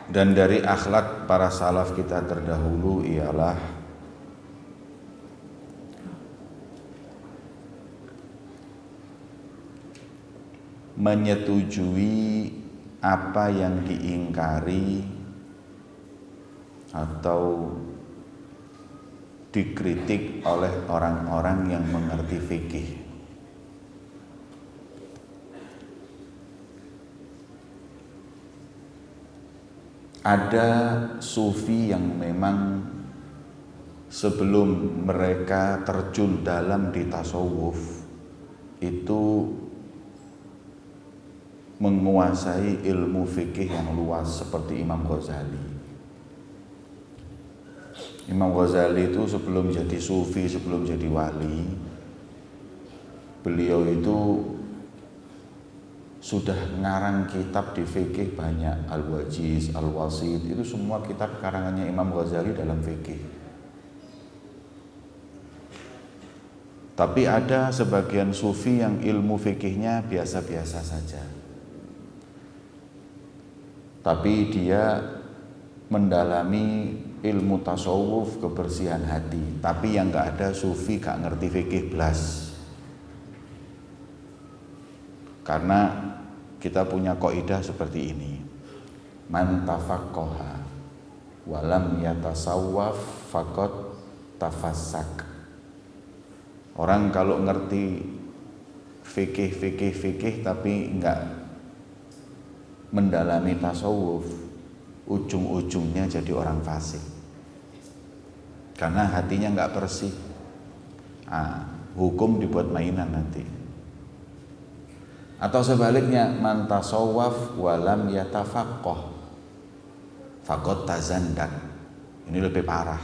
Dan dari akhlak para salaf kita terdahulu ialah menyetujui apa yang diingkari atau dikritik oleh orang-orang yang mengerti fikih. Ada sufi yang memang sebelum mereka terjun dalam di tasawuf itu menguasai ilmu fikih yang luas seperti Imam Ghazali. Imam Ghazali itu sebelum jadi sufi, sebelum jadi wali, beliau itu sudah ngarang kitab di fikih banyak, Al-Wajiz, Al-Wasit, itu semua kitab karangannya Imam Ghazali dalam fikih. Tapi ada sebagian sufi yang ilmu fikihnya biasa-biasa saja. Tapi dia mendalami ilmu tasawuf, kebersihan hati. Tapi yang gak ada sufi gak ngerti fikih blas. Karena kita punya kaidah seperti ini. Man tafaqqaha walam yatasawwaf faqad tafassak. Orang kalau ngerti fikih tapi enggak mendalami tasawuf, ujung-ujungnya jadi orang fasik. Karena hatinya enggak bersih. Hukum dibuat mainan nanti. Atau sebaliknya, man tasawwaf walam yatafaqqah faqad tazandak. Ini lebih parah.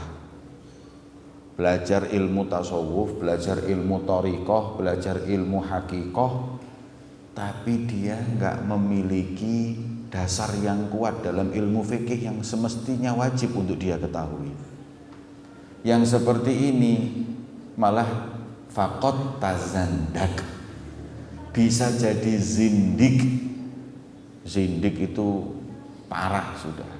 Belajar ilmu tasawuf, belajar ilmu thariqah, belajar ilmu hakikoh, tapi dia enggak memiliki dasar yang kuat dalam ilmu fikih yang semestinya wajib untuk dia ketahui. Yang seperti ini malah faqad tazandak, bisa jadi zindik. Zindik itu parah sudah,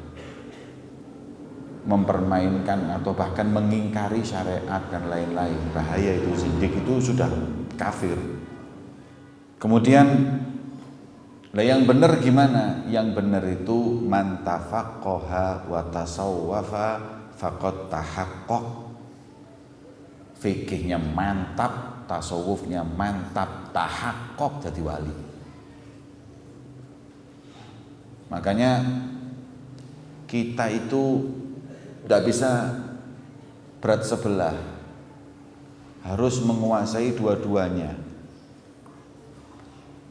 mempermainkan atau bahkan mengingkari syariat dan lain-lain. Bahaya itu, zindik itu sudah kafir. Kemudian yang benar gimana? Yang benar itu man tafaqqaha wa tasawwafa faqad tahaqqaq. Fikihnya mantap, tasawufnya mantap, tahaqqaq jadi wali. Makanya kita itu tidak bisa berat sebelah, harus menguasai dua-duanya.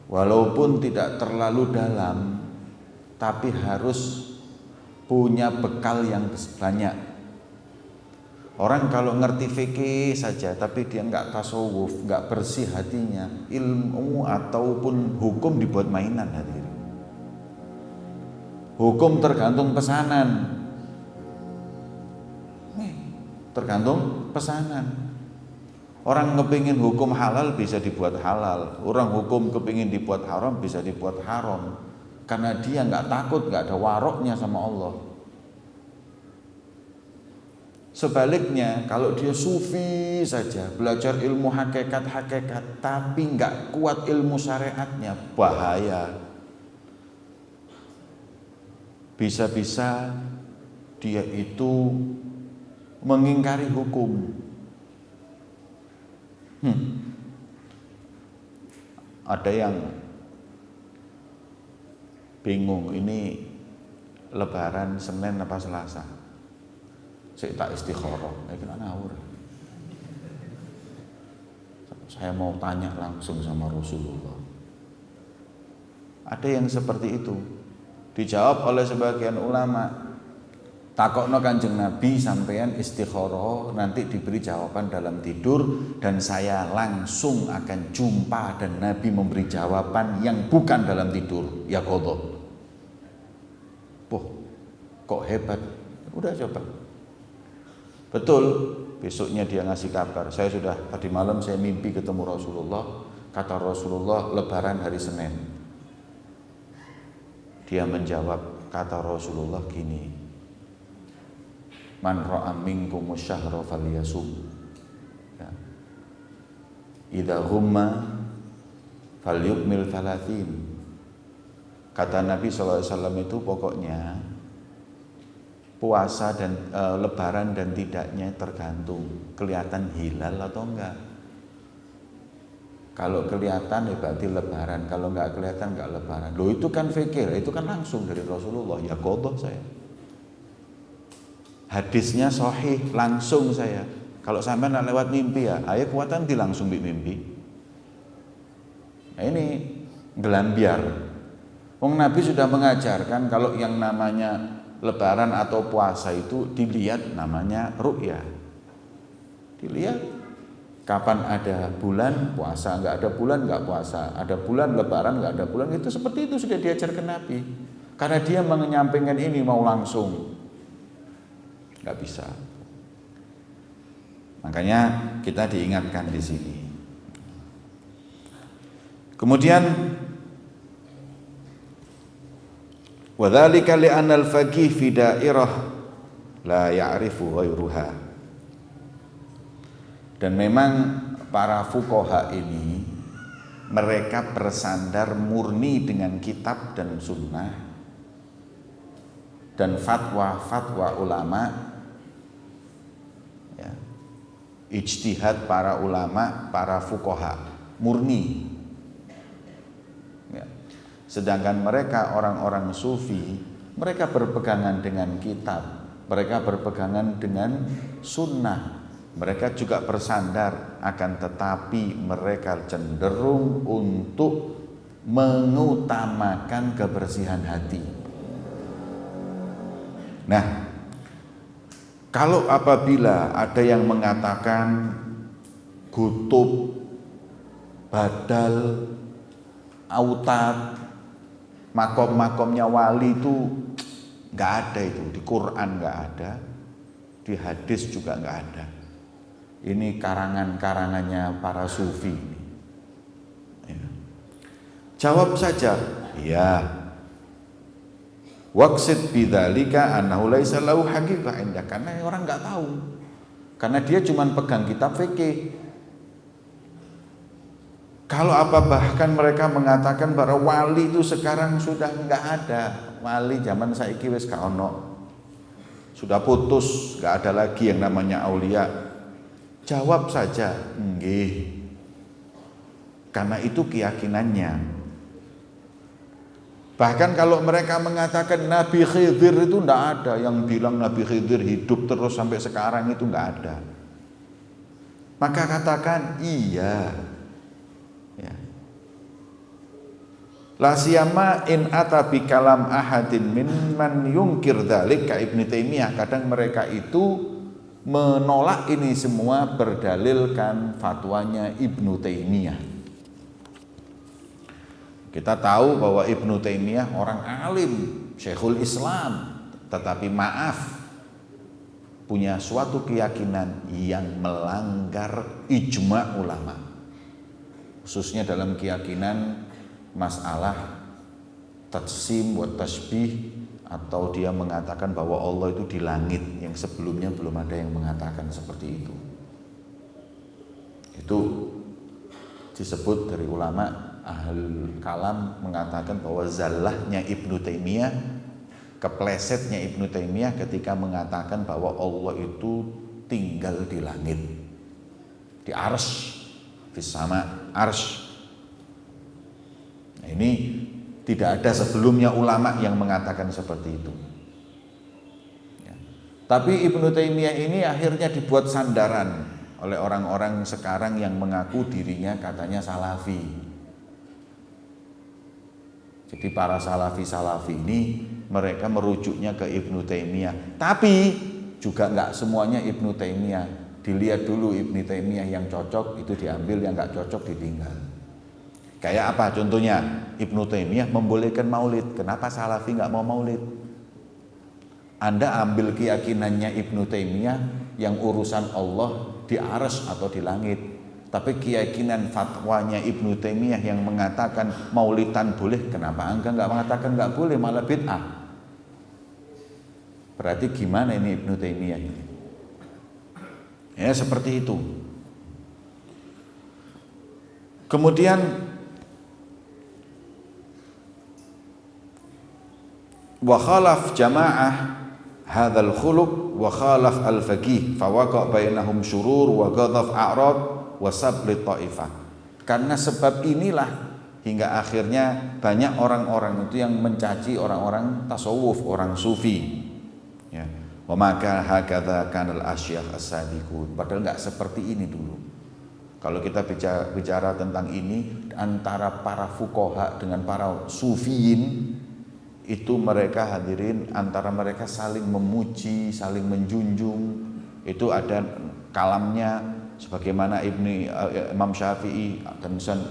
Walaupun tidak terlalu dalam, tapi harus punya bekal yang banyak. Orang kalau ngerti fikih saja tapi dia nggak tasawuf, nggak bersih hatinya, ilmu ataupun hukum dibuat mainan hadirin. Hukum tergantung pesanan. Tergantung pesanan. Orang ngepingin hukum halal bisa dibuat halal, orang hukum kepingin dibuat haram bisa dibuat haram, karena dia nggak takut, nggak ada waroknya sama Allah. Sebaliknya, kalau dia sufi saja, belajar ilmu hakikat tapi nggak kuat ilmu syariatnya, bahaya. Bisa-bisa dia itu mengingkari hukum. Ada yang bingung, ini Lebaran Senin apa Selasa? Saya tak istikharah, ngawur. Saya mau tanya langsung sama Rasulullah. Ada yang seperti itu. Dijawab oleh sebagian ulama. Takokno Kanjeng Nabi, sampean istikharah nanti diberi jawaban dalam tidur, dan saya langsung akan jumpa dan Nabi memberi jawaban yang bukan dalam tidur, ya qadha. Kok hebat. Udah coba. Betul, besoknya dia ngasih kabar, saya sudah tadi malam saya mimpi ketemu Rasulullah, kata Rasulullah Lebaran hari Senin. Dia menjawab, kata Rasulullah gini, man ra'a minkum syahra falyasum, ya. Idza ghumma falyukmil 30. Kata Nabi SAW itu pokoknya puasa dan lebaran dan tidaknya tergantung kelihatan hilal atau enggak. Kalau kelihatan ya berarti lebaran, kalau enggak kelihatan enggak lebaran. Loh itu kan fikir, itu kan langsung dari Rasulullah, ya qadha saya. Hadisnya sahih, langsung saya. Kalau sampai nak lewat mimpi ya, ayo kuatan di langsung di mimpi. Nah ini gelambiar. Wong Nabi sudah mengajarkan kalau yang namanya lebaran atau puasa itu dilihat namanya ru'ya. Dilihat kapan ada bulan puasa, enggak ada bulan enggak puasa, ada bulan lebaran enggak ada bulan, itu seperti itu sudah diajarkan Nabi. Karena dia menyampaikan ini mau langsung, enggak bisa. Makanya kita diingatkan di sini. Kemudian wadzalika li'anna al-faqih fi dairah la ya'rifu ghairuha. Dan memang para fuqaha ini mereka bersandar murni dengan kitab dan sunnah dan fatwa-fatwa ulama, ya, ijtihad para ulama, para fuqaha murni, ya. Sedangkan mereka orang-orang sufi, mereka berpegangan dengan kitab, mereka berpegangan dengan sunnah, mereka juga bersandar, akan tetapi mereka cenderung untuk mengutamakan kebersihan hati. Nah, kalau apabila ada yang mengatakan kutub, badal, autad, makom-makomnya wali itu nggak ada, itu di Quran nggak ada, di hadis juga nggak ada. Ini karangan-karangannya para sufi. Ya. Jawab saja, ya. Waqsid bidzalika annahu laisa lahu haqiqah indah, karena orang nggak tahu. Karena dia cuma pegang kitab fikih. Kalau apa bahkan mereka mengatakan bahwa wali itu sekarang sudah nggak ada. Wali zaman saiki wis gak ono. Sudah putus, nggak ada lagi yang namanya aulia. Jawab saja, nggih. Karena itu keyakinannya. Bahkan kalau mereka mengatakan Nabi Khidir itu enggak ada, yang bilang Nabi Khidir hidup terus sampai sekarang itu enggak ada. Maka katakan iya. Ya. La siyama in ata bi kalam ahadin mimman yungkir dzalik ka Ibnu Taimiyah. Kadang mereka itu menolak ini semua berdalilkan fatwanya Ibnu Taimiyah. Kita tahu bahwa Ibnu Taimiyah orang alim, Syekhul Islam, tetapi maaf, punya suatu keyakinan yang melanggar ijma' ulama, khususnya dalam keyakinan masalah tajsim wa tasbih, atau dia mengatakan bahwa Allah itu di langit, yang sebelumnya belum ada yang mengatakan seperti itu. Itu disebut dari ulama ahlul kalam mengatakan bahwa zallahnya Ibnu Taimiyah, keplesetnya Ibnu Taimiyah ketika mengatakan bahwa Allah itu tinggal di langit, di arsy, di sama arsy. Nah, ini tidak ada sebelumnya ulama yang mengatakan seperti itu. Ya. Tapi Ibnu Taimiyah ini akhirnya dibuat sandaran oleh orang-orang sekarang yang mengaku dirinya katanya salafi. Jadi para salafi ini mereka merujuknya ke Ibnu Taimiyah. Tapi juga enggak semuanya Ibnu Taimiyah. Dilihat dulu Ibnu Taimiyah yang cocok itu diambil, yang enggak cocok ditinggal. Kayak apa contohnya? Ibnu Taimiyah membolehkan maulid. Kenapa salafi nggak mau maulid? Anda ambil keyakinannya Ibnu Taimiyah yang urusan Allah di arsy atau di langit. Tapi keyakinan fatwanya Ibnu Taimiyah yang mengatakan maulidan boleh, kenapa Anda nggak mengatakan nggak boleh, malah bid'ah? Berarti gimana ini Ibnu Taimiyah ini? Ya seperti itu. Kemudian wa khalaf jamaah hadzal khuluq wa khalaf al-faqih fawaqa bainahum syurur wa ghadaf a'rad wa sabli ta'ifah. Karena sebab inilah hingga akhirnya banyak orang-orang itu yang mencaci orang-orang tasawuf, orang sufi. Ya. Wa maka hakadha kanal asyakh as-sadiqun. Padahal enggak seperti ini dulu. Kalau kita bicara tentang ini antara para fuqaha dengan para sufiyin, itu mereka hadirin antara mereka saling memuji, saling menjunjung. Itu ada kalamnya sebagaimana Imam Syafi'i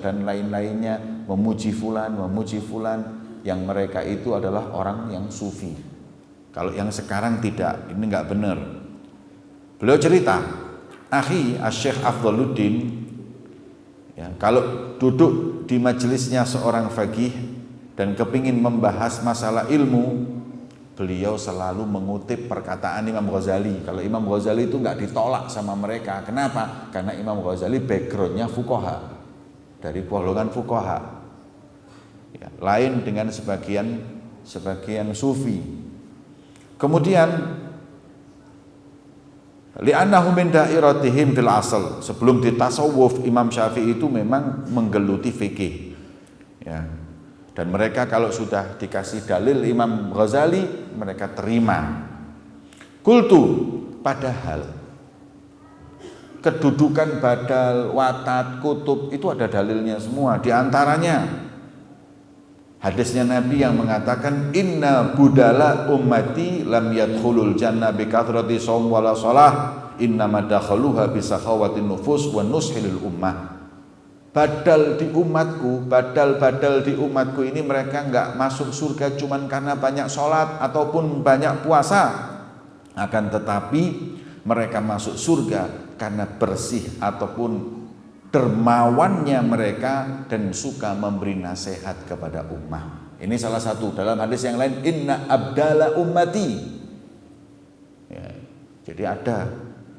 dan lain-lainnya memuji fulan yang mereka itu adalah orang yang sufi. Kalau yang sekarang tidak, ini enggak benar. Beliau cerita, akhi Asy-Syaikh Afdhaluddin, ya, kalau duduk di majelisnya seorang faqih dan kepingin membahas masalah ilmu, beliau selalu mengutip perkataan Imam Ghazali. Kalau Imam Ghazali itu nggak ditolak sama mereka. Kenapa? Karena Imam Ghazali backgroundnya fuqaha, dari golongan fuqaha. Ya, lain dengan sebagian sufi. Kemudian li'annahu min da'iratihim fil asal. Sebelum ditasawuf, Imam Syafi'i itu memang menggeluti fikih. Ya. Dan mereka kalau sudah dikasih dalil Imam Ghazali, mereka terima. Kultu, padahal kedudukan badal, watat, kutub itu ada dalilnya semua. Di antaranya hadisnya Nabi yang mengatakan inna budala ummati lam yadkhulul jannah bi kathrati shaum wala shalah innama dakhaluha bi sakhawatin nufus wa nushilil ummah. Badal di umatku ini mereka enggak masuk surga cuman karena banyak sholat ataupun banyak puasa, akan tetapi mereka masuk surga karena bersih ataupun dermawannya mereka dan suka memberi nasihat kepada ummah. Ini salah satu. Dalam hadis yang lain, inna abdala ummati. Ya, jadi ada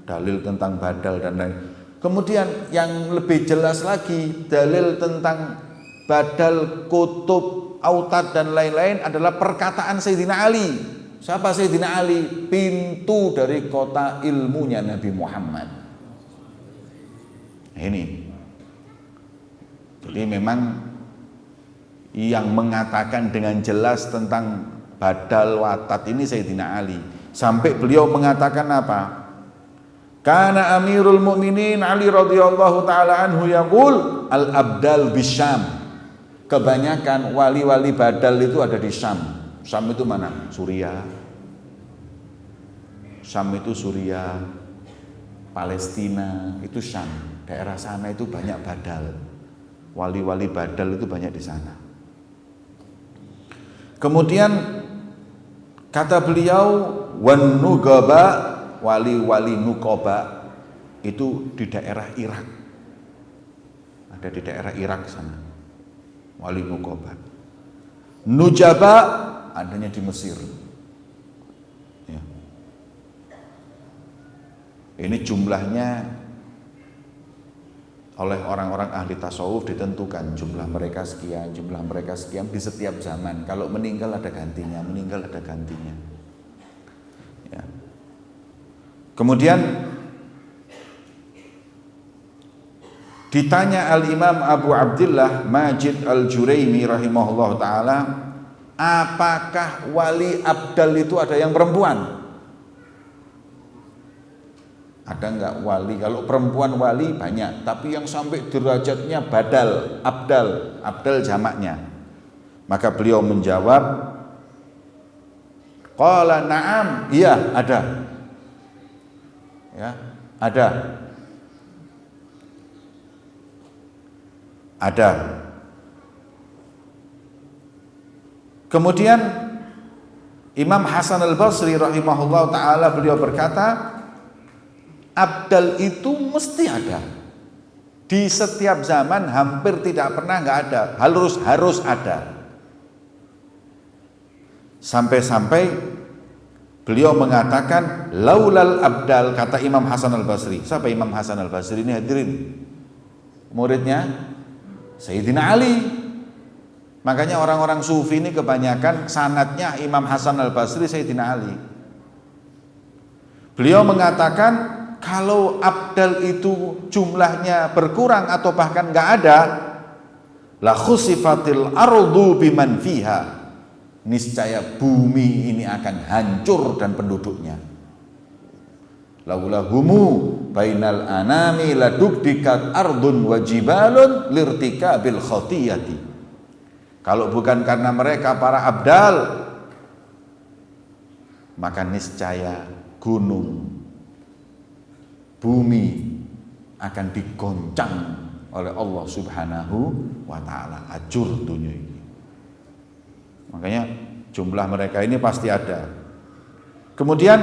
dalil tentang badal dan lain. Kemudian yang lebih jelas lagi dalil tentang badal, kutub, autad dan lain-lain adalah perkataan Sayyidina Ali. Siapa Sayyidina Ali? Pintu dari kota ilmunya Nabi Muhammad. Ini. Jadi memang yang mengatakan dengan jelas tentang badal, watat ini Sayyidina Ali. Sampai beliau mengatakan apa? Kana Amirul Mukminin Ali radhiyallahu taala anhu yaqul al-abdal bisyam. Kebanyakan wali-wali badal itu ada di Syam. Syam itu mana? Suriah. Syam itu Suriah. Palestina itu Syam. Daerah sana itu banyak badal. Wali-wali badal itu banyak di sana. Kemudian kata beliau wan nugaba, wali-wali Nukoba itu di daerah Irak, ada di daerah Irak sana, wali Nukoba. Nujaba adanya di Mesir. Ya. Ini jumlahnya oleh orang-orang ahli tasawuf ditentukan, jumlah mereka sekian di setiap zaman. Kalau meninggal ada gantinya, Ya. Kemudian ditanya Al-Imam Abu Abdullah Majid Al-Juraimi rahimahullah ta'ala, apakah wali abdal itu ada yang perempuan? Ada enggak wali? Kalau perempuan wali banyak, tapi yang sampai derajatnya badal, abdal jamaknya. Maka beliau menjawab, qala na'am, iya ada. Ya, ada. Kemudian Imam Hasan Al-Basri rahimahullah ta'ala beliau berkata, abdal itu mesti ada. Di setiap zaman hampir tidak pernah enggak ada, harus ada. Sampai-sampai Beliau mengatakan laulal abdal, kata Imam Hasan al-Basri. Siapa Imam Hasan al-Basri ini hadirin? Muridnya Sayyidina Ali. Makanya orang-orang sufi ini kebanyakan sanadnya Imam Hasan al-Basri, Sayyidina Ali. Beliau mengatakan kalau abdal itu jumlahnya berkurang atau bahkan nggak ada, la khusifatil ardu biman fiha, niscaya bumi ini akan hancur dan penduduknya. Laulahumu bainal anami ladukdikat ardun wajibalun lirtika bil khotiyati. Kalau bukan karena mereka para abdal, maka niscaya gunung, bumi akan digoncang oleh Allah Subhanahu wa ta'ala, hancur dunia ini. Makanya jumlah mereka ini pasti ada. Kemudian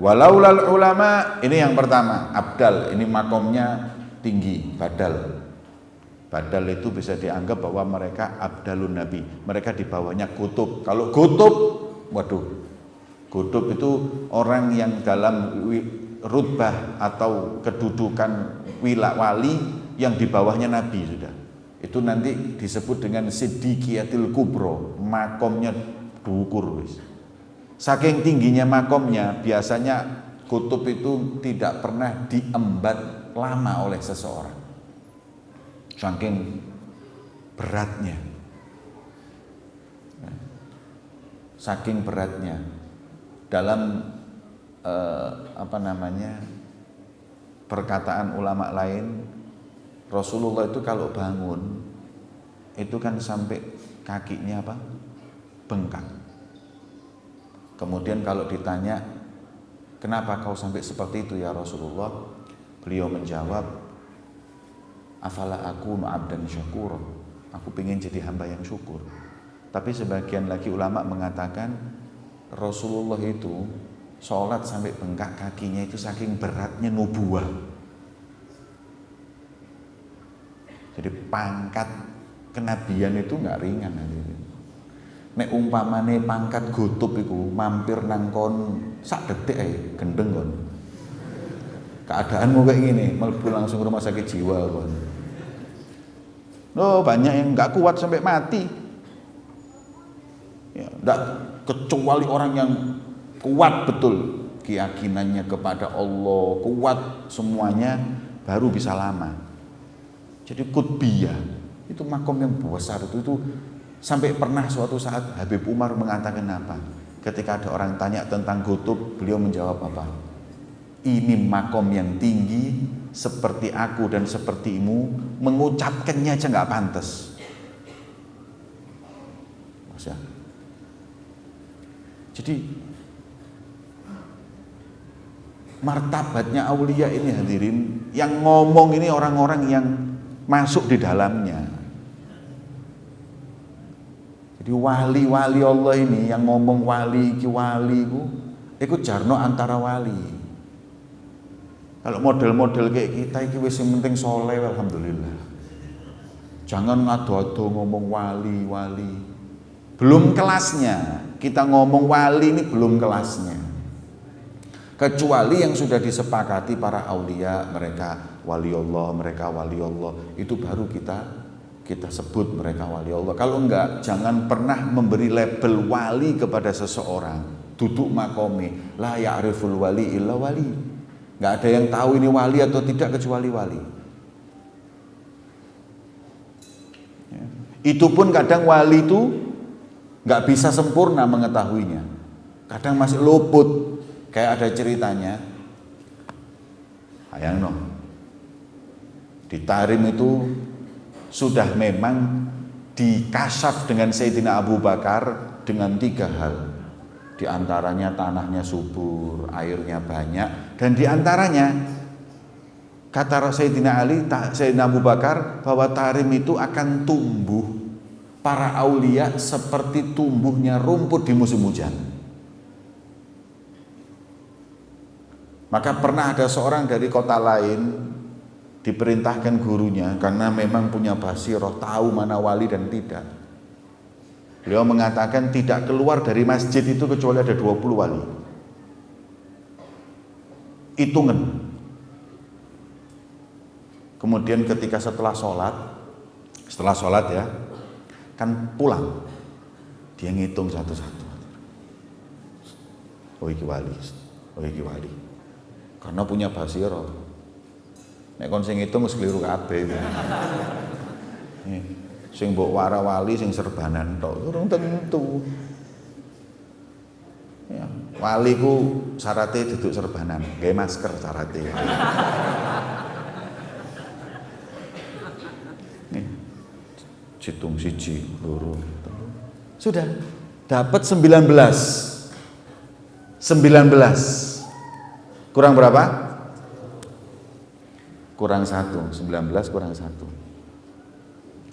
walaulal ulama, ini yang pertama, abdal, ini makomnya tinggi, badal. Badal itu bisa dianggap bahwa mereka abdalun nabi, mereka di bawahnya kutub. Kalau kutub, waduh, kutub itu orang yang dalam rutbah atau kedudukan wali yang di bawahnya nabi sudah. Itu nanti disebut dengan siddiqiyatil kubro, makomnya dukur wis. Saking tingginya makomnya, biasanya kutub itu tidak pernah diembat lama oleh seseorang. Saking beratnya. Saking beratnya. Dalam perkataan ulama lain, Rasulullah itu kalau bangun itu kan sampai kakinya bengkak. Kemudian kalau ditanya, kenapa kau sampai seperti itu ya Rasulullah? Beliau menjawab, afala aku abdan syakur, aku pengen jadi hamba yang syukur. Tapi sebagian lagi ulama mengatakan Rasulullah itu sholat sampai bengkak kakinya itu saking beratnya nubuwah. Jadi pangkat kenabian itu nggak ringan. Nek umpamane pangkat gutub itu mampir nangkon sak detik gendeng kon. Keadaanmu kayak gini, mlebu langsung rumah sakit jiwa kon. Oh, banyak yang nggak kuat sampai mati. Ya, enggak, kecuali orang yang kuat betul keyakinannya kepada Allah, kuat semuanya, baru bisa lama. Jadi kutbiyah itu makom yang besar itu sampai pernah suatu saat Habib Umar mengatakan apa? Ketika ada orang tanya tentang kutub, beliau menjawab apa? Ini makom yang tinggi, seperti aku dan sepertimu, mengucapkannya aja nggak pantas. Jadi martabatnya aulia ini hadirin, yang ngomong ini orang-orang yang masuk di dalamnya. Jadi wali-wali Allah ini yang ngomong wali itu jarno antara wali. Kalau model-model kayak kita iki wis penting soleh, alhamdulillah. Jangan ngado-ado ngomong wali. Belum kelasnya. Kita ngomong wali ini belum kelasnya. Kecuali yang sudah disepakati para aulia, mereka wali Allah, itu baru kita sebut mereka wali Allah. Kalau enggak, jangan pernah memberi label wali kepada seseorang. Duduk makomi, la ya'riful wali illa wali. Enggak ada yang tahu ini wali atau tidak kecuali wali. Ya. Itu pun kadang wali itu enggak bisa sempurna mengetahuinya. Kadang masih luput. Kayak ada ceritanya, ayang di Tarim itu sudah memang dikasyaf dengan Sayyidina Abu Bakar dengan 3 hal. Di antaranya tanahnya subur, airnya banyak, dan di antaranya kata Sayyidina Ali, Sayyidina Abu Bakar, bahwa Tarim itu akan tumbuh para aulia seperti tumbuhnya rumput di musim hujan. Maka pernah ada seorang dari kota lain diperintahkan gurunya, karena memang punya basiroh, tahu mana wali dan tidak. Beliau mengatakan tidak keluar dari masjid itu kecuali ada 20 wali. hitungan. Kemudian ketika setelah sholat ya, kan pulang, dia ngitung satu-satu. Oh iki wali. Karena punya basira. Nek kon sing ngitung wis keliru kabeh. Sing mbok wara-wali sing serbanan tok, durung tentu. Ya, wali ku syaratnya duduk serbanan, gawe masker syaratnya. Hitung 1, 2, 3. Sudah dapat 19. Kurang berapa? Kurang 1. 19 kurang 1.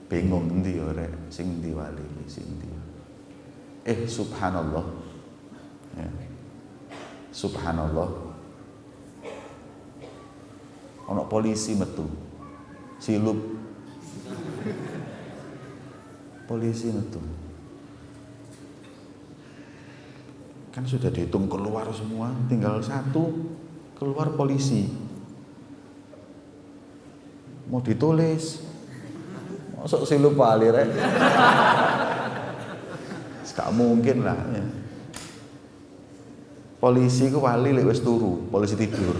Bingung endi ya rek, sing endi wali, sing endi. Subhanallah. Ya. Subhanallah. Ono polisi metu. Silup. Polisi metu. Kan sudah dihitung keluar semua, tinggal 1 keluar polisi. Mau ditulis. Masuk silup wali rek. Gak mungkin lah ya. Polisi ku wali lek wis turu, polisi tidur.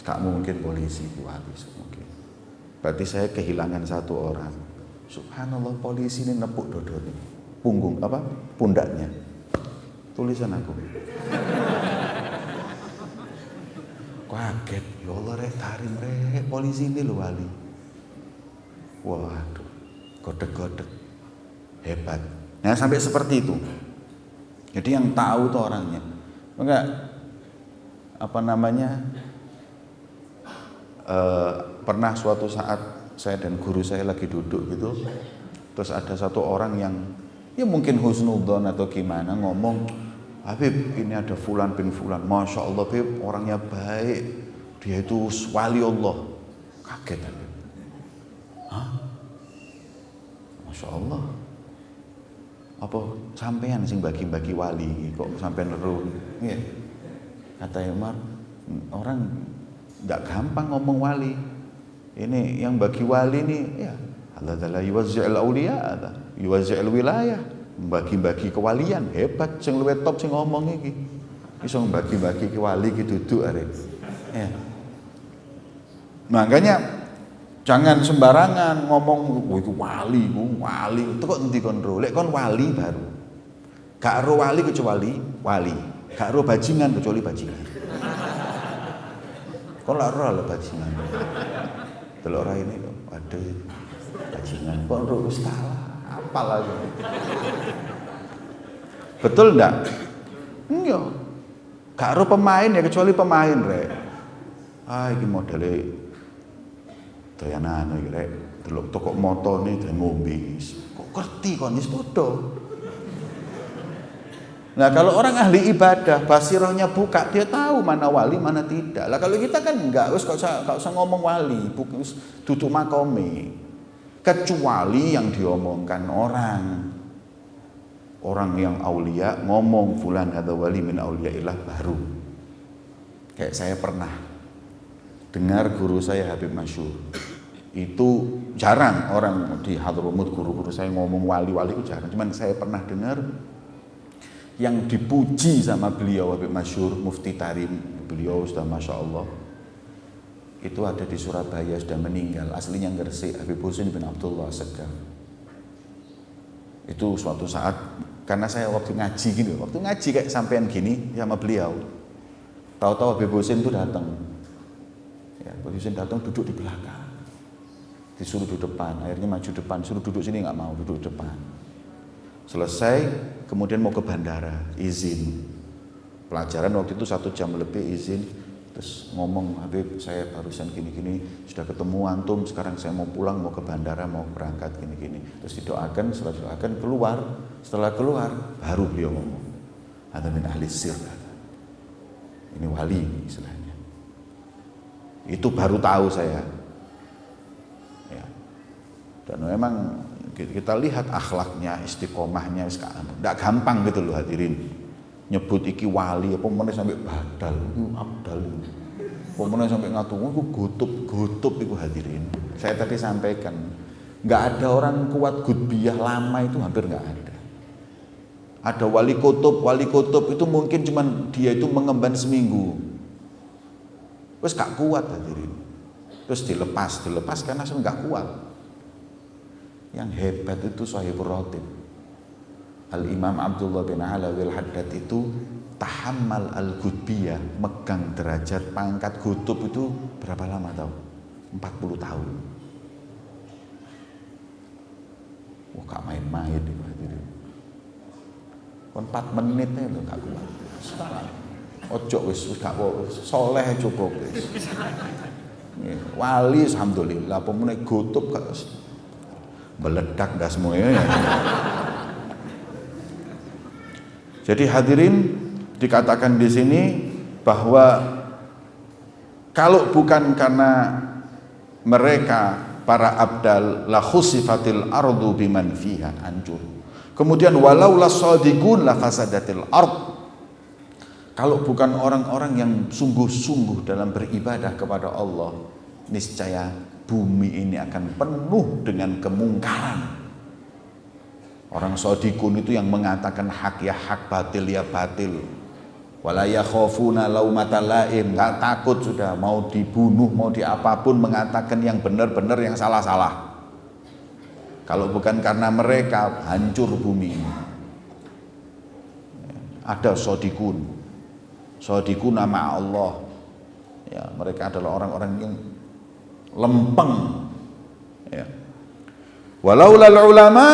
Gak mungkin polisi ku wali, mungkin. Berarti saya kehilangan 1 orang. Subhanallah, polisi ini nepuk dodone. Pundaknya. Tulisan aku. Kaget, ya Allah rek, tarim rek, polisi ini lho wali. Waduh, godek-godek. Hebat. Nah, sampai seperti itu. Jadi yang tahu tuh orangnya. Enggak pernah suatu saat saya dan guru saya lagi duduk gitu. Terus ada 1 orang yang ya mungkin husnudzon atau gimana ngomong, Habib ini ada fulan bin fulan, Masya Allah Habib orangnya baik, dia itu wali Allah. Kaget Habib. Hah? Masya Allah. Apa sampean sing bagi-bagi wali kok sampean neru? Iya. Kata Umar, orang nggak gampang ngomong wali. Ini yang bagi wali ini ya Allah yuwazzi'ul auliya, yuwazzi'ul wilayah, bagi-bagi kewalian. Hebat sing luwih top sing ngomong iki. Iso bagi-bagi ke wali ki duduk arek. Ya. Makanya jangan sembarangan ngomong iku wali, itu kok endi kon ro? Lek kon wali baru. Gak ro wali kecuali wali. Gak ro bajingan kecuali bajingan. Kon lak ro bajingan. Delok ora ini kok ada bajingan. Kon ro wis kalah. Apal lagi. Betul enggak? Enggak. Gak ro pemain ya kecuali pemain rek. Iki modele doyanan iki rek, delok toko motone dan ngombe. Kok ngerti kon wis padha. Nah, kalau orang ahli ibadah, basirahnya buka, dia tahu mana wali, mana tidak. Lah kalau kita kan enggak, wis gak usah ngomong wali, wis duduk makome. Kecuali yang diomongkan orang. Orang yang aulia ngomong fulan hadza wali min auliyaillah baru. Kayak saya pernah dengar guru saya Habib Masyur. Itu jarang orang di Hadramut guru-guru saya ngomong wali-wali itu jarang. Cuman saya pernah dengar yang dipuji sama beliau Habib Masyur, Mufti Tarim, beliau sudah Masya Allah. Itu ada di Surabaya, sudah meninggal. Aslinya Gresik, Habib Husain bin Abdullah Segaf. Itu suatu saat, karena saya waktu ngaji gini, waktu ngaji kayak sampean gini sama beliau. Tahu-tahu Habib Husain itu datang. Ya, Habib Husain datang duduk di belakang. Disuruh duduk depan, akhirnya maju depan, suruh duduk sini nggak mau, duduk depan. Selesai, kemudian mau ke bandara, izin. Pelajaran waktu itu 1 jam lebih izin, terus ngomong, Habib saya barusan gini-gini, sudah ketemu antum, sekarang saya mau pulang, mau ke bandara, mau berangkat gini-gini. Terus didoakan, setelah didoakan keluar, setelah keluar, baru beliau ngomong, ada min ahli sir, ini wali istilahnya. Itu baru tahu saya. Dan memang kita lihat akhlaknya, istiqomahnya, tidak gampang gitu loh hadirin. nyebut iki wali apa meneh sampai badal iku abdal. Apa meneh sampai ngatur iku gotub iku hadirin. Saya tadi sampaikan, nggak ada orang kuat gutbiyah lama itu hampir nggak ada. Ada wali kutub itu mungkin cuman dia itu mengemban seminggu. Terus gak kuat hadirin. Terus dilepas karena sudah nggak kuat. Yang hebat itu Shahibur Ratib. Al-Imam Abdullah bin Alawi al-Haddad itu tahammal al-gutbiyah, megang derajat pangkat gutub itu berapa lama tahu? 40 tahun. Wah, gak main-main itu hadirin. Kon 4 menitnya lho gak kuat. Ojo wis gak soleh cukup wis. Wali alhamdulillah, pemune gutub gak meledak dah semuanya. Jadi hadirin, dikatakan di sini bahwa kalau bukan karena mereka para abdal la khusifatil ardu biman fiha, hancur. Kemudian walau la shadiqun la fasadatil ard. Kalau bukan orang-orang yang sungguh-sungguh dalam beribadah kepada Allah, niscaya bumi ini akan penuh dengan kemungkaran. Orang shadiqun itu yang mengatakan hak ya hak, batil ya batil. Wala yakhafuna laumata laim, enggak takut sudah mau dibunuh, mau diapapun, mengatakan yang benar-benar, yang salah-salah. Kalau bukan karena mereka, hancur bumi ini. Ada shadiqun nama Allah. Ya, mereka adalah orang-orang yang lempeng. Ya. Walaulal ulama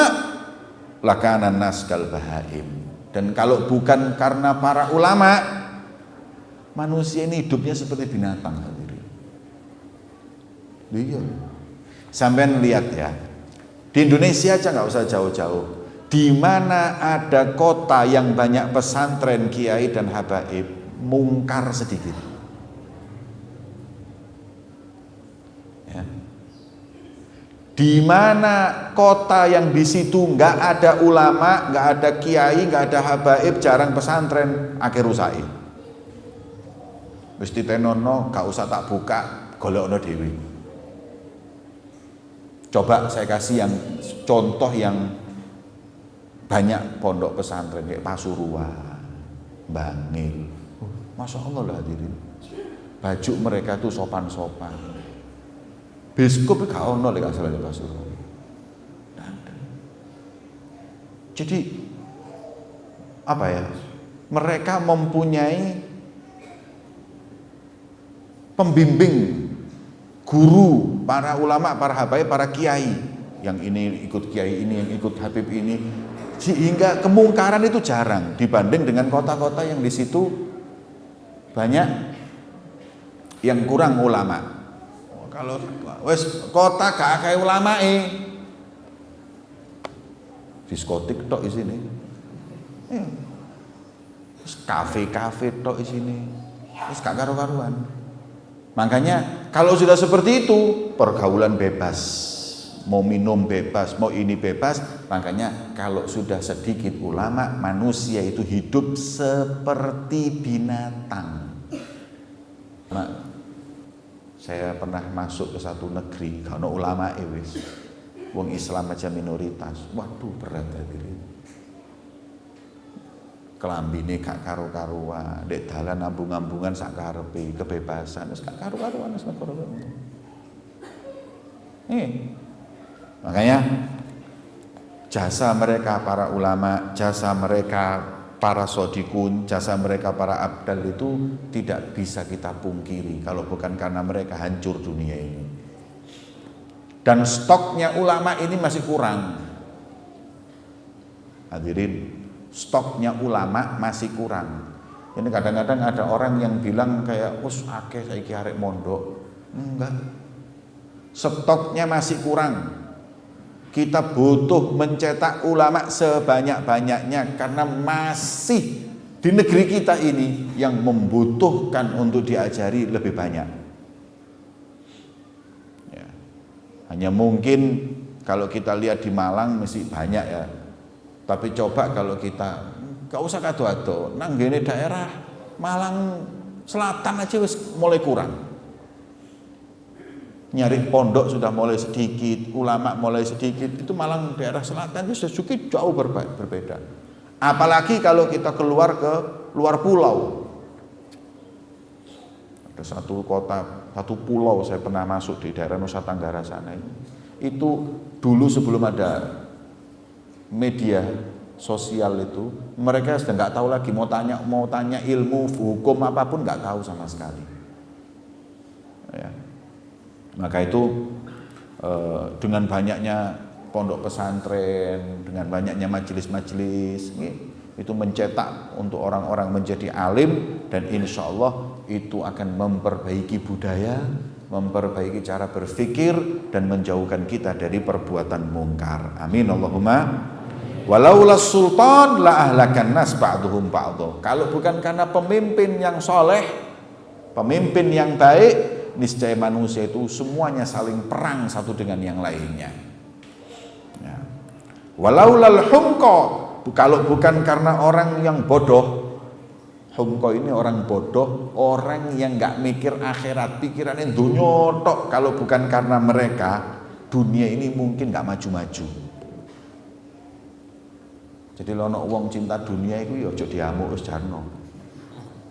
lakanan nas kal bahaim. Dan kalau bukan karena para ulama, manusia ini hidupnya seperti binatang. Iya. Sampean lihat ya, di Indonesia aja nggak usah jauh-jauh. Di mana ada kota yang banyak pesantren, kiai dan habaib, mungkar sedikit. Ya. Di mana kota yang di situ nggak ada ulama, nggak ada kiai, nggak ada habaib, jarang pesantren, akhir rusai. Mesti tenono, gak usah tak buka, golekno dhewe. Coba saya kasih yang contoh yang banyak pondok pesantren kayak Pasuruan, Bangil. Masya Allah lah hadirin. Baju mereka tuh sopan-sopan. Biskup gak ono lek asal di Pasuruan. Jadi apa ya? Mereka mempunyai pembimbing, guru, para ulama, para habaib, para kiai. Yang ini ikut kiai ini, yang ikut habib ini, sehingga kemungkaran itu jarang dibanding dengan kota-kota yang di situ banyak yang kurang ulama. Kalau wes kota gak kayak ulama diskotik tok di sini, kafe-kafe tok di sini, terus gak karu-karuan. Makanya kalau sudah seperti itu, pergaulan bebas, mau minum bebas, mau ini bebas. Makanya kalau sudah sedikit ulama, manusia itu hidup seperti binatang. Nah, saya pernah masuk ke satu negeri, kalau ulama wis, wong Islam aja minoritas, waduh berat hadirin. Kelambine gak karu-karuan, dek dalan ambung-ambungan sak karepe, kebebasan wis gak karu-karuan wis negara. Makanya jasa mereka para ulama, jasa mereka para shadiqun, jasa mereka para abdal itu tidak bisa kita pungkiri kalau bukan karena mereka hancur dunia ini. Dan stoknya ulama ini masih kurang. Hadirin, stoknya ulama masih kurang. Ini kadang-kadang ada orang yang bilang kayak akeh saiki arek mondok. Enggak. Stoknya masih kurang. Kita butuh mencetak ulama sebanyak-banyaknya karena masih di negeri kita ini yang membutuhkan untuk diajari lebih banyak. Ya. Hanya mungkin kalau kita lihat di Malang masih banyak ya. Tapi coba kalau kita gak usah kado-ado, nang ngene daerah Malang Selatan aja wis mulai kurang. Nyari pondok sudah mulai sedikit, ulama mulai sedikit, itu Malang daerah selatan itu sedikit jauh berbeda. Apalagi kalau kita keluar ke luar pulau. Ada satu kota, satu pulau saya pernah masuk di daerah Nusa Tenggara sana. Itu dulu sebelum ada media sosial itu, mereka sudah nggak tahu lagi mau tanya ilmu hukum apapun nggak tahu sama sekali. Ya. Maka itu dengan banyaknya pondok pesantren, dengan banyaknya majelis-majelis, itu mencetak untuk orang-orang menjadi alim, dan insya Allah itu akan memperbaiki budaya, memperbaiki cara berpikir, dan menjauhkan kita dari perbuatan mungkar. Amin Allahumma. Walaulas sultan la ahlakan nas ba'duhum ba'dhu. Kalau bukan karena pemimpin yang soleh, pemimpin yang baik, niscaya manusia itu semuanya saling perang satu dengan yang lainnya. Ya. Walaulal humko, kalau bukan karena orang yang bodoh, humko ini orang bodoh, orang yang nggak mikir akhirat, pikirannya dunia tok. Kalau bukan karena mereka, dunia ini mungkin nggak maju-maju. Jadi lono wong cinta dunia itu ya ojo diamuk wis jarno.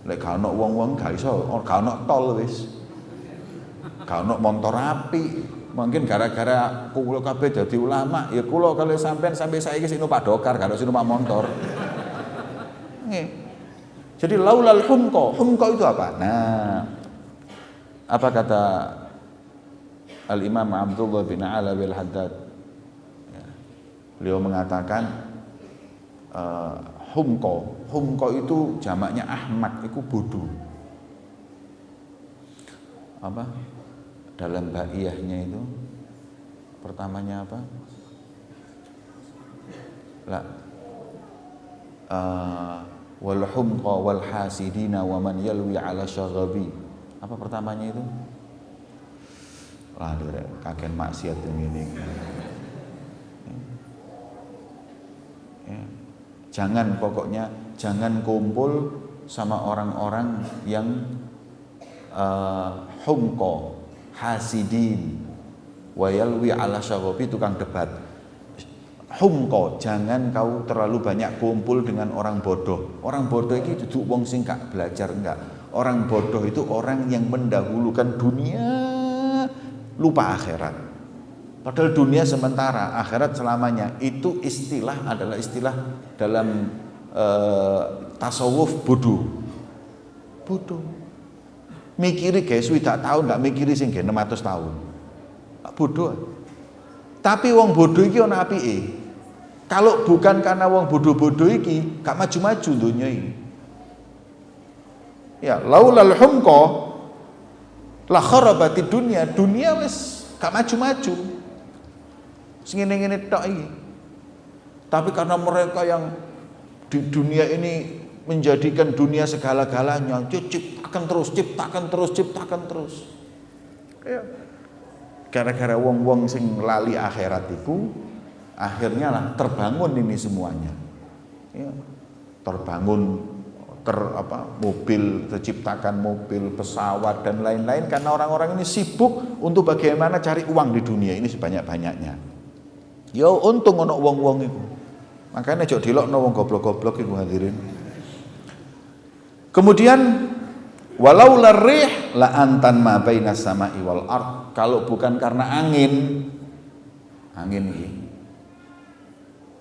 Lek gak ono wong-wong gak iso, gak ono tol wis. Kalau montor api, mungkin gara-gara kulo kabeh dadi ulama, ya kulo kalau sampai saiki sing numpak dokar, kalau sing numpak motor. Nggih. Jadi laulal humko itu apa? Nah, apa kata Al-Imam Abdullah bin Alawi Al-Haddad? Ya. Beliau mengatakan humko itu jamaknya ahmak, itu bodoh. Apa? Dalam baiyahnya itu pertamanya apa? Wal humqa wal hasidina wa man yalwi ala syaghabi. Apa pertamanya itu? Waduh, kakek maksiat ini. Ya. Jangan kumpul sama orang-orang yang humqa, hasidin, wayalwi ala syaghabi, tukang debat. Humqa, jangan kau terlalu banyak kumpul dengan orang bodoh. Orang bodoh itu duduk wong sing gak belajar, enggak. Orang bodoh itu orang yang mendahulukan dunia, lupa akhirat. Padahal dunia sementara, akhirat selamanya. Itu adalah istilah dalam tasawuf bodoh. Mikiri guys, tidak tahu nggak mikiri sing 600 tahun. Bodoh. Tapi wong bodoh iki ana apike. Kalau bukan karena wong bodoh-bodoh iki, gak maju-maju dunia ini. Ya, laulal humqa la kharabati dunia wis gak maju-maju. Sing ngene-ngene tok iki. Tapi karena mereka yang di dunia ini menjadikan dunia segala-galanya, ciptakan terus. Ya. Gara-gara wong-wong sing lali akhirat itu, akhirnya lah terbangun ini semuanya. Ya. Terbangun mobil, terciptakan mobil, pesawat dan lain-lain karena orang-orang ini sibuk untuk bagaimana cari uang di dunia ini sebanyak-banyaknya. Ya untung ono wong-wong itu. Makanya jok dilokno wong goblok-goblok iku hadirin. Kemudian walau larih la antan ma bainas sama'i wal ard. Kalau bukan karena angin ini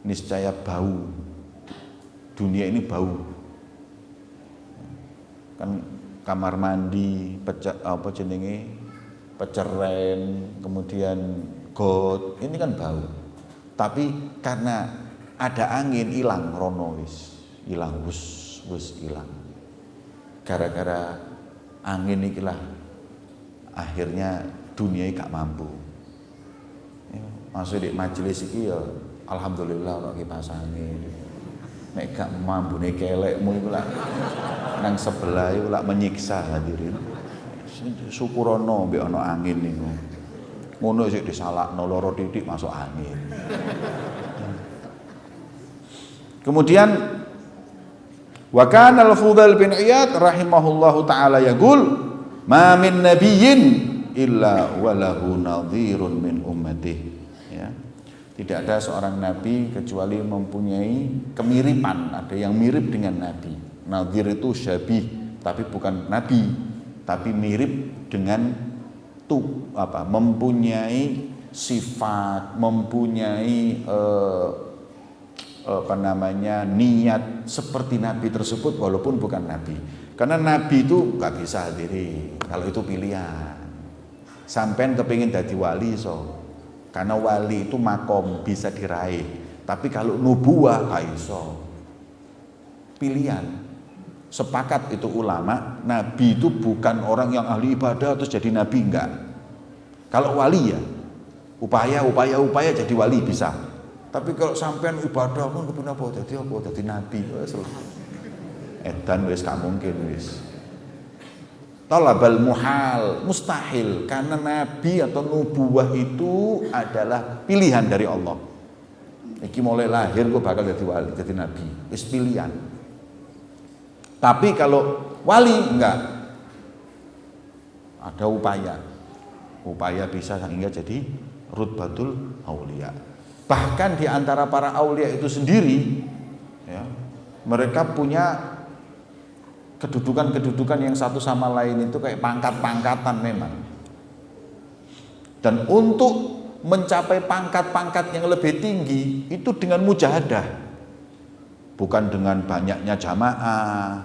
niscaya bau. Dunia ini bau. Kan kamar mandi, peceren, kemudian got, ini kan bau. Tapi karena ada angin hilang rono wis hilang. Gara-gara angin ikilah akhirnya dunia gak mampu. Masuk di majelis iki ya alhamdulillah kok kipas angin. Nek gak mampu nek kelekmu iku lak nang sebelah iku lak menyiksa hadirin. Syukurono mbek ana angin niku. Ngono sik disalakno loro titik masuk angin. Kemudian Wa kana al-Fudail bin Iyad rahimahullahu taala yaqul, "Ma min nabiyyin illa walahu nadhirun min ummatihi." Ya. Tidak ada seorang nabi kecuali mempunyai kemiripan, ada yang mirip dengan nabi. Nadhir itu syabih, tapi bukan nabi, tapi mirip dengan mempunyai sifat, mempunyai niat seperti nabi tersebut walaupun bukan nabi. Karena nabi itu nggak bisa hadiri, kalau itu pilihan. Sampean kepingin jadi wali so, karena wali itu makom bisa diraih. Tapi kalau nubuah gak iso. Pilihan. Sepakat itu ulama, nabi itu bukan orang yang ahli ibadah terus jadi nabi, enggak. Kalau wali ya upaya jadi wali bisa. Tapi kalau sampean ibadah pun kepen apa jadi nabi wis edan wis gak mungkin wis. Talabal muhal, mustahil, karena nabi atau nubuah itu adalah pilihan dari Allah. Iki mulai lahir gue bakal jadi wali, jadi nabi, wis pilihan. Tapi kalau wali enggak, ada upaya bisa sehingga jadi rutbatul aulia. Bahkan di antara para aulia itu sendiri, ya, mereka punya kedudukan yang satu sama lain itu kayak pangkat-pangkatan memang. Dan untuk mencapai pangkat-pangkat yang lebih tinggi itu dengan mujahadah, bukan dengan banyaknya jamaah,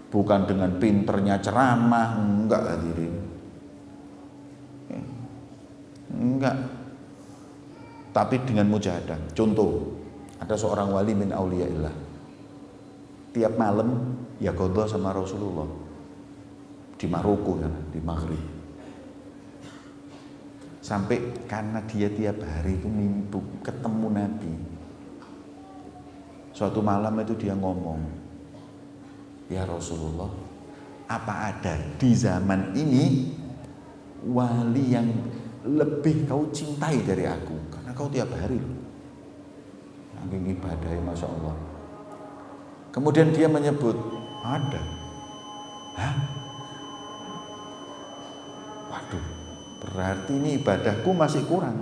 bukan dengan pinternya ceramah, enggak hadirin, enggak, tapi dengan mujahadah. Contoh, ada seorang wali min auliyaillah, tiap malam ya qadha sama Rasulullah di Maroko, di Maghrib. Sampai karena dia tiap hari itu mimpi ketemu Nabi. Suatu malam itu dia ngomong, "Ya Rasulullah, apa ada di zaman ini wali yang lebih kau cintai dari aku? Karena kau tiap hari saking ibadahnya, Masya Allah." Kemudian dia menyebut, "Ada." Hah? Waduh, berarti ini ibadahku masih kurang,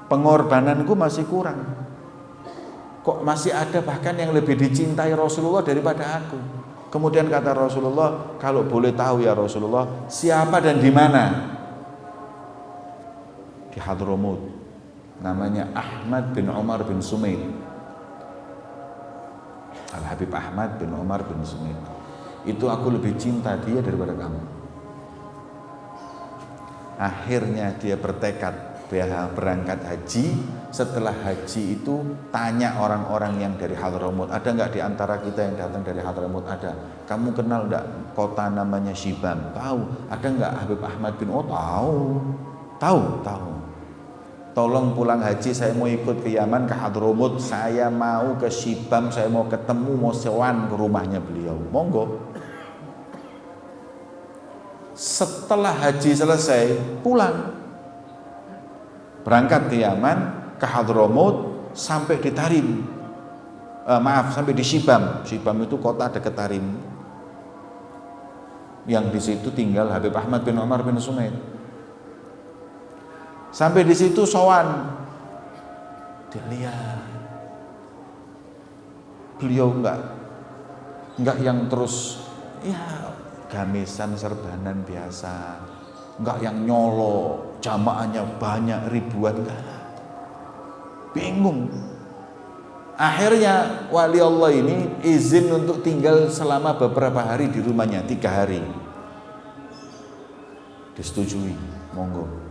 pengorbananku masih kurang. Kok masih ada bahkan yang lebih dicintai Rasulullah daripada aku? Kemudian kata Rasulullah, "Kalau boleh tahu ya Rasulullah, siapa dan di mana?" Di Hadramut, namanya Ahmad bin Umar bin Sumaid. Al-Habib Ahmad bin Umar bin Sumaid. Itu aku lebih cinta dia daripada kamu. Akhirnya dia bertekad berangkat haji. Setelah haji itu tanya orang-orang yang dari Hadramut, ada nggak di antara kita yang datang dari Hadramut? Ada. Kamu kenal nggak kota namanya Shibam? Tahu. Ada nggak Habib Ahmad bin? Oh tahu. Tolong pulang haji, saya mau ikut ke Yaman, ke Hadramut, saya mau ke Shibam, saya mau ketemu, mau sewan ke rumahnya beliau. Monggo. Setelah haji selesai, pulang. Berangkat ke Yaman, ke Hadramut, sampai di Tarim. Sampai di Shibam. Shibam itu kota dekat Tarim. Yang di situ tinggal Habib Ahmad bin Umar bin Sumaid. Sampai di situ sowan, dilihat beliau enggak yang terus ya gamesan serbanan biasa, enggak yang nyolok, jamaahnya banyak ribuan, enggak. Bingung. Akhirnya wali Allah ini izin untuk tinggal selama beberapa hari di rumahnya, 3 hari. Disetujui, monggo.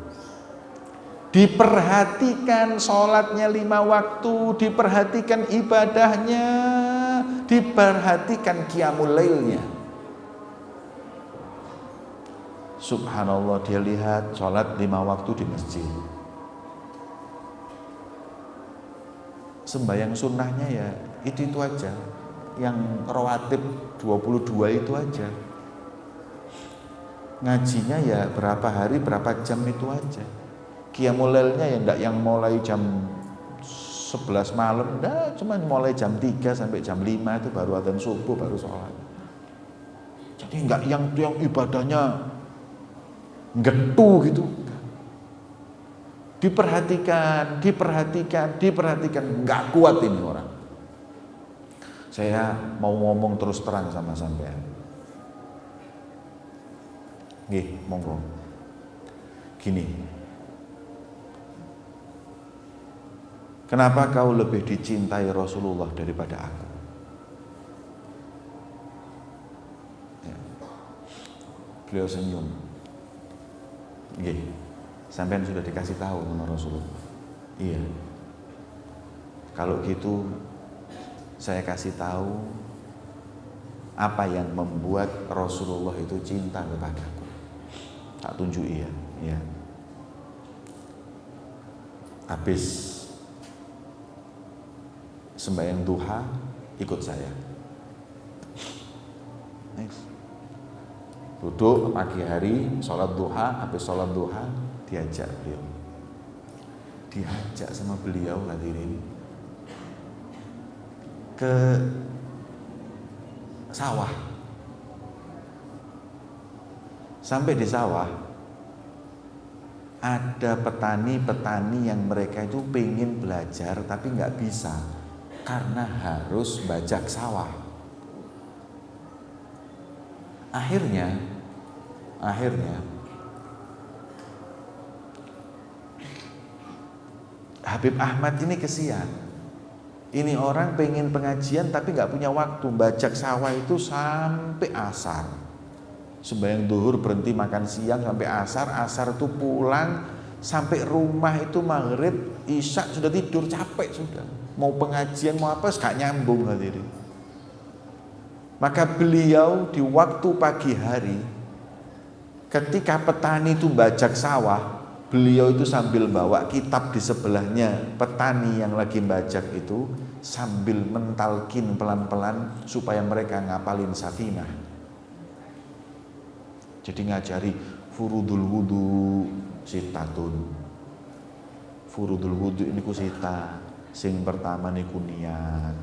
Diperhatikan sholatnya 5 waktu, diperhatikan ibadahnya, diperhatikan qiyamul lailnya. Subhanallah, dia lihat sholat 5 waktu di masjid. Sembahyang sunnahnya ya itu aja. Yang rawatib 22 itu aja. Ngajinya ya berapa hari, berapa jam itu aja. Qiyamul lailnya ya enggak yang mulai jam 11 malam, cuma mulai jam 3 sampai jam 5 itu baru adzan subuh, baru sholat. Jadi enggak yang ibadahnya getu gitu. Diperhatikan, enggak kuat ini orang. Saya mau ngomong terus terang sama sampean. Nggih, monggo. Gini. Kenapa kau lebih dicintai Rasulullah daripada aku? Ya. Beliau senyum. Nggih. Sampean sudah dikasih tahu sama Rasulullah. Iya. Kalau gitu saya kasih tahu apa yang membuat Rasulullah itu cinta kepadaku. Tak tunjuk iya, ya. Habis sembahyang duha ikut saya. Nice. Duduk pagi hari sholat duha, habis sholat duha diajak beliau. Diajak sama beliau hadirin ke sawah. Sampai di sawah ada petani-petani yang mereka itu pengen belajar tapi nggak bisa karena harus bajak sawah. Akhirnya Habib Ahmad ini kesian. Ini orang pengen pengajian tapi nggak punya waktu, bajak sawah itu sampai asar. Sembahyang duhur berhenti makan siang sampai asar itu pulang sampai rumah itu maghrib, isya sudah tidur, capek sudah. Mau pengajian mau apa gak nyambung hadirin. Maka beliau di waktu pagi hari ketika petani itu bajak sawah, beliau itu sambil bawa kitab di sebelahnya petani yang lagi bajak itu, sambil mentalkin pelan-pelan supaya mereka ngapalin Safinah. Jadi ngajari furudul wudu sitatun. Furudul wudu ini ku sita. Sing pertama niku niat.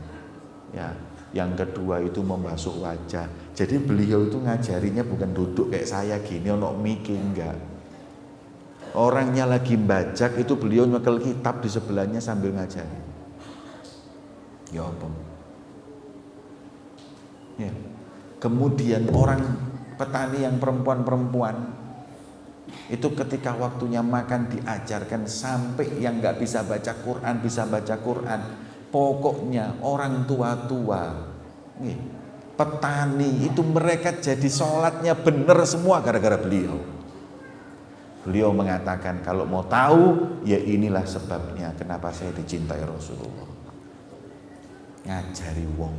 Ya, yang kedua itu membasuh wajah. Jadi beliau itu ngajarinya bukan duduk kayak saya gini ono mikir, enggak. Orangnya lagi bajak itu beliau nyekel kitab di sebelahnya sambil ngajari. Ya apa? Ya. Kemudian orang petani yang perempuan-perempuan itu ketika waktunya makan diajarkan sampai yang nggak bisa baca Quran bisa baca Quran. Pokoknya orang tua-tua, petani itu mereka jadi sholatnya bener semua gara-gara beliau. Beliau mengatakan kalau mau tahu ya inilah sebabnya kenapa saya dicintai Rasulullah. Ngajari wong.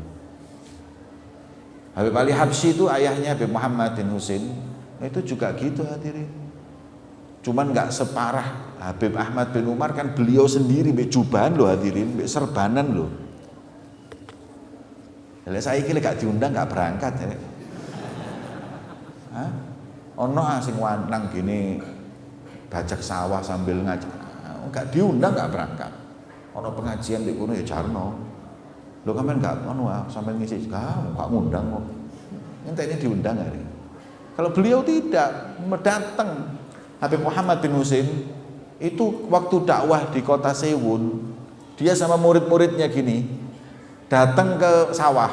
Habib Ali Habsyi itu ayahnya Habib Muhammad bin Husain itu juga gitu hadirin. Cuman nggak separah Habib Ahmad bin Umar, kan beliau sendiri mbek jubahan loh hadirin, mbek serbanan loh. Lah saiki lek gak diundang gak berangkat ya. Hah? Ono sing wanang gini bajak sawah sambil ngaji. Enggak diundang gak berangkat. Ono pengajian di kono ya jarno. Lho sampean gak ono sampean ngisi gak ngundang kok. Entene diundang hari. Kalau beliau tidak datang. Habib Muhammad bin Husain itu waktu dakwah di kota Sewun, dia sama murid-muridnya gini, datang ke sawah.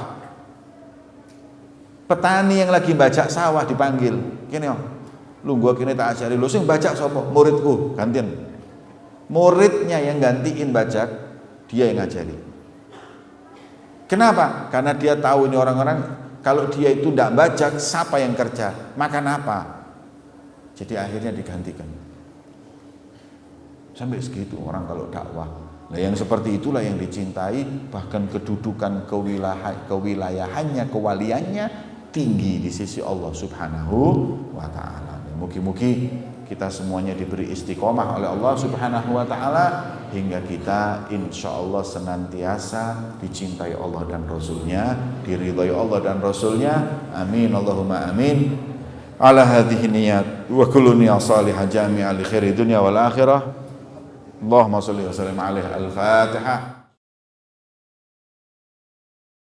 Petani yang lagi bajak sawah dipanggil, "Kene yo. Lu gua kene tak ajari, lu sing bajak sapa? Muridku, gantian." Muridnya yang gantiin bajak, dia yang ngajari. Kenapa? Karena dia tahu ini orang-orang kalau dia itu tidak bajak, siapa yang kerja? Makan apa? Jadi akhirnya digantikan. Sampai segitu orang kalau dakwah. Nah yang seperti itulah yang dicintai, bahkan kedudukan kewilayahannya, kewaliannya tinggi di sisi Allah Subhanahu wa taala. Mugi-mugi kita semuanya diberi istiqomah oleh Allah Subhanahu wa taala hingga kita insyaallah senantiasa dicintai Allah dan Rasulnya, diridhai Allah dan Rasulnya. Amin Allahumma amin. Ala hadhihi niyat wa kullu niyat salihah jami'a li khairi dunya wal akhirah. Allahumma shalli wa sallim alaihi al-Fatihah.